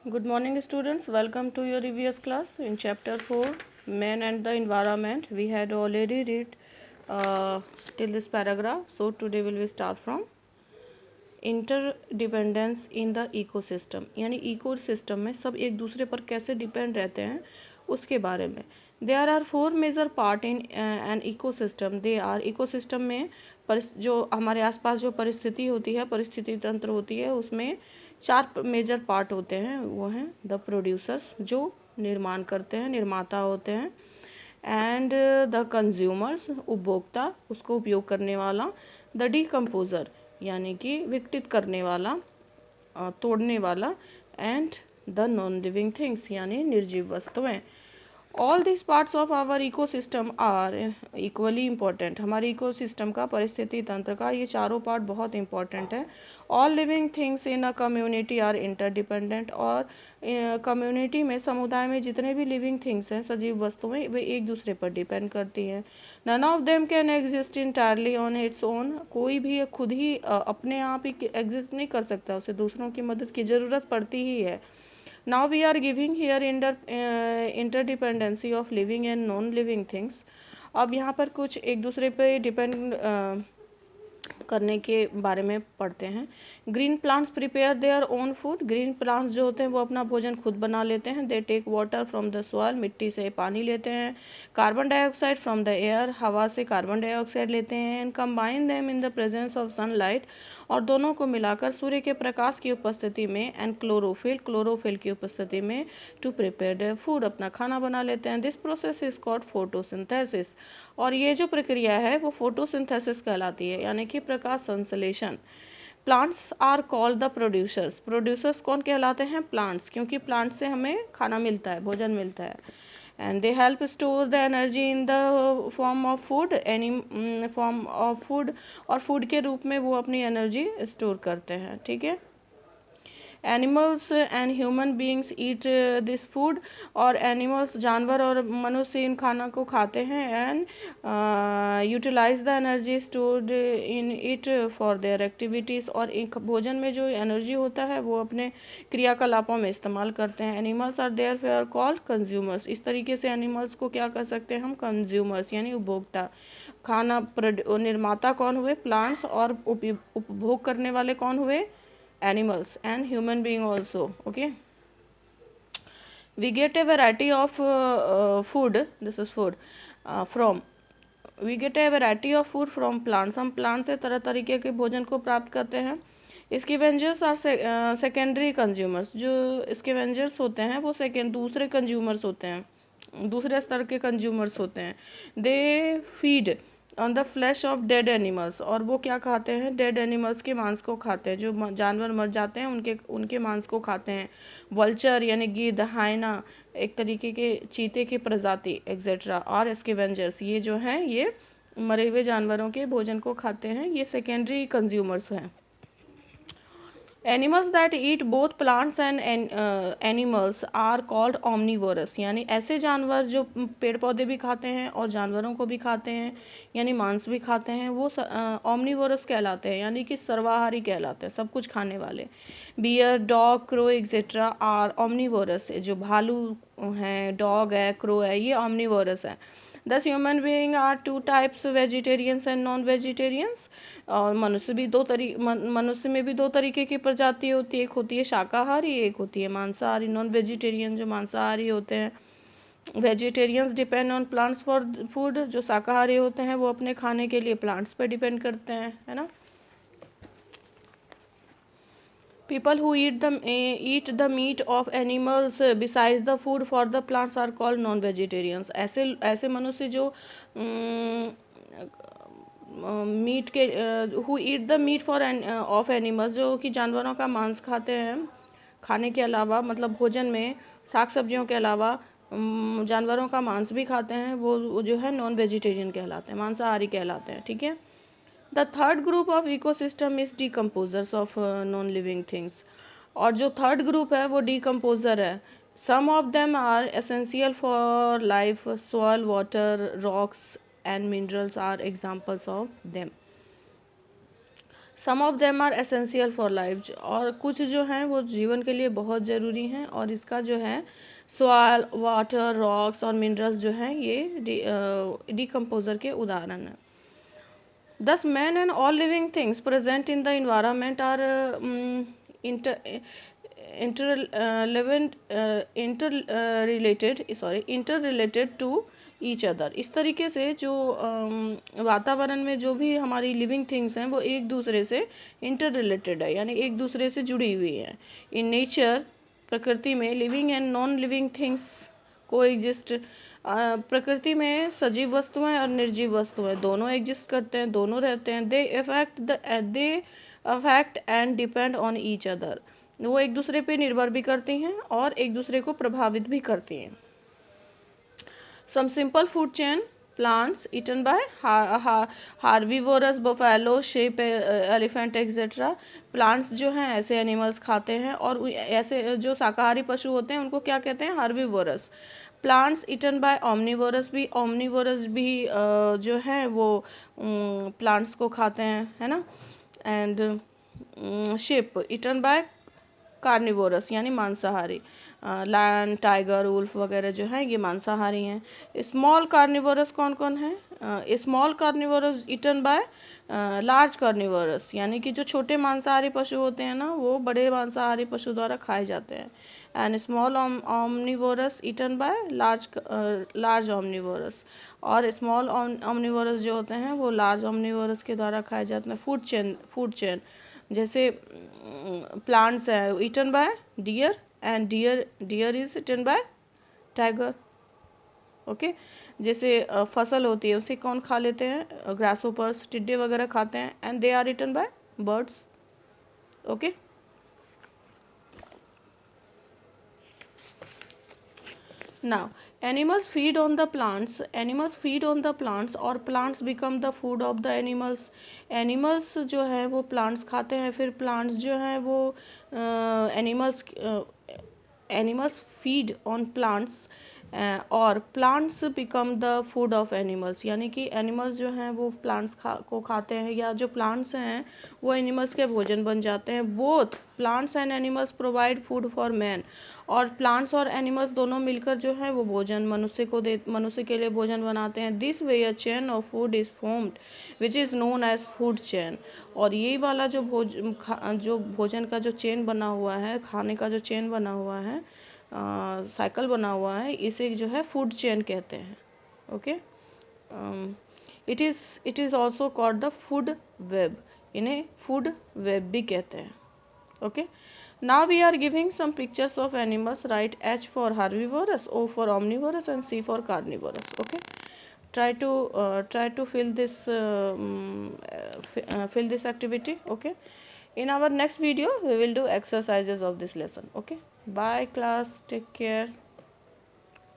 Good morning, students. Welcome to your EVS class. In chapter 4, Man and the Environment, we had already read till this paragraph. So, today we will start from interdependence in the ecosystem, यानी ecosystem में सब एक दूसरे पर कैसे depend रहते हैं उसके बारे में। There are four major part in an ecosystem. They are ecosystem में जो हमारे आसपास जो परिस्थिति होती है, परिस्थिति तंत्र होती है, उसमें चार मेजर पार्ट होते हैं। वो हैं द प्रोड्यूसर्स, जो निर्माण करते हैं, निर्माता होते हैं, एंड द कंज्यूमर्स, उपभोक्ता, उसको उपयोग करने वाला, द डीकम्पोजर यानी कि विघटित करने वाला, तोड़ने वाला, and the non living things यानी निर्जीव वस्तुएं। All this parts of our ecosystem are equally important. हमारे इकोसिस्टम का, परिस्थिति तंत्र का, ये चारों पार्ट बहुत इंपॉर्टेंट है। All living things in a community are interdependent. और कम्युनिटी में, समुदाय में जितने भी लिविंग थिंग्स हैं, सजीव वस्तुएं, वे एक दूसरे पर डिपेंड करती हैं। None of them can exist entirely on its own. कोई भी खुद ही अपने आप ही एग्जिस्ट नहीं कर सकता, उसे दूसरों की मदद की ज़रूरत पड़ती ही है। Now we are giving here interdependency of living and non-living things. अब यहाँ पर कुछ एक दूसरे पे डिपेंड करने के बारे में पढ़ते हैं। Green plants prepare their own food. Green plants जो होते हैं वो अपना भोजन खुद बना लेते हैं। They take water from the soil, मिट्टी से पानी लेते हैं। Carbon dioxide from the air, हवा से कार्बन डाइऑक्साइड लेते हैं। And combine them in the presence of sunlight, और दोनों को मिलाकर सूर्य के प्रकाश की उपस्थिति में, एंड क्लोरोफिल, क्लोरोफिल की उपस्थिति में, टू प्रिपेयर द फूड, अपना खाना बना लेते हैं। This process is called photosynthesis. और ये जो प्रक्रिया है वो फोटोसिंथेसिस कहलाती है, यानी कि प्रकाश संश्लेषण। Plants are called the producers. Producers कौन कहलाते हैं? प्लांट्स, क्योंकि प्लांट से हमें खाना मिलता है, भोजन मिलता है। And they help store the energy in the form of food, any form of food, और फूड के रूप में वो अपनी एनर्जी स्टोर करते हैं। ठीक है। Animals and human beings eat this food. और एनिमल्स, जानवर और मनुष्य इन खाना को खाते हैं। And utilize the energy stored in it for their activities. और एक भोजन में जो एनर्जी होता है वो अपने क्रियाकलापों में इस्तेमाल करते हैं। Animals are therefore called consumers. इस तरीके से एनिमल्स को क्या कर सकते हैं हम? कंज्यूमर्स यानी उपभोक्ता। खाना निर्माता कौन हुए? प्लांट्स। और उपभोग करने वाले कौन हुए? animals and human being also. Okay, we get a variety of food. This is food from we get a variety of food from plants. हम प्लांट से तरह तरीके के भोजन को प्राप्त करते हैं। Scavengers are secondary consumers. जो स्कैवेंजर्स होते हैं वो दूसरे कंज्यूमर्स होते हैं, दूसरे स्तर के कंज्यूमर्स होते हैं। They feed on the flash of dead animals. और वो क्या खाते हैं? डेड एनिमल्स के मांस को खाते हैं। जो जानवर मर जाते हैं उनके उनके मांस को खाते हैं। वल्चर यानी गिद्ध, हाइना, एक तरीके के चीते की प्रजाति, एक्सेट्रा, और स्कैवेंजर्स, ये जो हैं ये मरे हुए जानवरों के भोजन को खाते हैं। ये सेकेंडरी कंज्यूमर्स हैं। Animals that eat both plants and animals are called omnivorous। यानी ऐसे जानवर जो पेड़ पौधे भी खाते हैं और जानवरों को भी खाते हैं, यानी मांस भी खाते हैं, वो omnivorous कहलाते हैं, यानी कि सर्वाहारी कहलाते हैं, सब कुछ खाने वाले। Bear, dog, crow etcetera are omnivorous। जो भालू हैं, डॉग है, क्रो है, ये omnivorous है। Thus human being are two types, vegetarians and non vegetarians. और मनुष्य में भी दो तरीके की प्रजाति होती है। एक होती है शाकाहारी, एक होती है मांसाहारी। नॉन वेजिटेरियन जो मांसाहारी होते हैं। Vegetarians depend on plants for food. जो शाकाहारी होते हैं वो अपने खाने के लिए प्लांट्स पे डिपेंड करते हैं, है ना। People who eat the meat of animals besides the food for the plants are called non-vegetarians. ऐसे ऐसे मनुष्य जो मीट के who eat the meat for of animals, जो कि जानवरों का मांस खाते हैं, खाने के अलावा, मतलब भोजन में साग सब्जियों के अलावा जानवरों का मांस भी खाते हैं, वो जो है नॉन वेजिटेरियन कहलाते हैं, मांसाहारी कहलाते हैं। ठीक है। The third group of ecosystem is decomposers of non living things. और जो थर्ड ग्रुप है वो डीकम्पोजर है। Some of them are essential for life, soil, water, rocks and minerals are examples of them. Some of them are essential for life, और कुछ जो हैं वो जीवन के लिए बहुत ज़रूरी हैं, और इसका जो है सॉइल, वाटर, रॉक्स और मिनरल्स जो हैं ये डिकम्पोजर के उदाहरण हैं। Thus, man and all living things present in the environment are inter, interrelated to each other। इस तरीके से जो वातावरण में जो भी हमारी लिविंग थिंग्स हैं वो एक दूसरे से इंटर रिलेटेड है, यानी एक दूसरे से जुड़ी हुई हैं। इन नेचर, प्रकृति में, living and non living things को एग्जिस्ट, प्रकृति में सजीव वस्तुएं और निर्जीव वस्तुएं दोनों एग्जिस्ट करते हैं, दोनों रहते हैं। They affect and depend on each other, वो एक दूसरे पे निर्भर भी करती हैं और एक दूसरे को प्रभावित भी करती हैं। Some simple food chain plants eaten by herbivores, buffalo, sheep, elephant etc। Plants जो हैं ऐसे एनिमल्स खाते हैं, और ऐसे जो शाकाहारी पशु होते हैं उनको क्या कहते हैं? Herbivorous. Plants eaten by omnivorous भी जो है वो प्लांट्स को खाते हैं, है ना। And sheep eaten by carnivorous यानी मांसाहारी। लायन, टाइगर, वुल्फ वगैरह जो है ये मांसाहारी हैं। स्मॉल कार्निवोरस कौन कौन है? Small carnivorous eaten by large carnivorous, यानी कि जो छोटे मांसाहारी पशु होते हैं ना वो बड़े मांसाहारी पशु द्वारा खाए जाते हैं। And small omnivorous eaten by large omnivorous, और स्मॉल ऑमनीवोरस जो होते हैं वो लार्ज ऑमनीवोरस के द्वारा खाए जाते हैं। फूड चेन जैसे प्लांट्स है eaten by deer, and deer is eaten by tiger. Okay, जैसे फसल होती है उसे कौन खा लेते हैं? ग्रासहोपर्स, टिड्डे वगैरह खाते हैं, and they are eaten by birds. Okay, now animals feed on the plants, और plants become the food of the animals। animals जो है वो plants खाते हैं, फिर plants जो है वो animals feed on plants और plants become the food of animals, यानी कि एनिमल्स जो हैं वो प्लांट्स को खाते हैं, या जो प्लांट्स हैं वो एनिमल्स के भोजन बन जाते हैं। Both plants and animals provide food for man, और प्लांट्स और एनिमल्स दोनों मिलकर जो है वो भोजन मनुष्य के लिए भोजन बनाते हैं। This way a chain of food is formed which is known as food chain, और यही वाला जो भोजन का जो चेन बना हुआ है, खाने का जो चेन बना हुआ है, साइकिल बना हुआ है, इसे जो है फूड चेन कहते हैं। Okay, it is also called the food web, इन्हें फूड वेब भी कहते हैं। Okay, now we are giving some pictures of animals. Write H for herbivorous, O for omnivorous and C for carnivorous। Okay, try to fill this activity। okay, in our next video we will do exercises of this lesson। okay, bye class, take care।